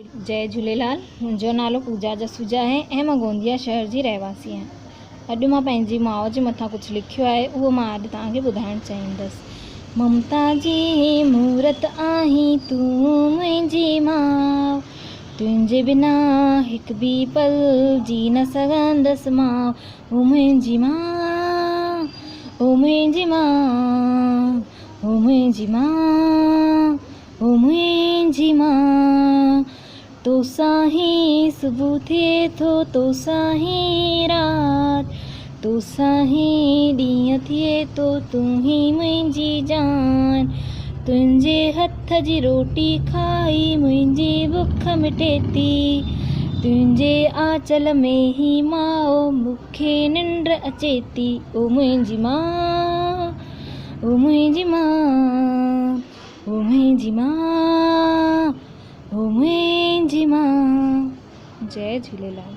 जय झूलेलाल। मुंहिंजो नालो पूजा जसूजा आहे ऐं मां गोंदिया शहर जी रहवासी आहियां। अॼु मां पंहिंजी माउ जे मथां कुझु लिखियो आहे, उहो मां अॼु तव्हांखे ॿुधाइणु चाहींदसि। ममता जी मूरत आहीं तूं मुंहिंजी माउ, तुंहिंजे बिना हिकु बि पल जी न सघंदसि मां। ओ मुंहिंजी माउ, ओ मुंहिंजी माउ, ओ मुंहिंजी माउ, ओ मुंहिंजी माउ। तोसां ही सुबुह थिए थो, तोसां ही राति, तोसां ही ॾींहुं थिए थो, तूं ही मुंहिंजी जान। तुंहिंजे हथ जी रोटी खाई मुंहिंजी बुख मिटे थी, तुंहिंजे आंचल में ही माउ मूंखे निंड अचे थी। ओ मुंहिंजी माउ, ओ मुंहिंजी माउ, ओ मुंहिंजी माउ, ओ मुंहिंजी माउ। जय झूलेलाल।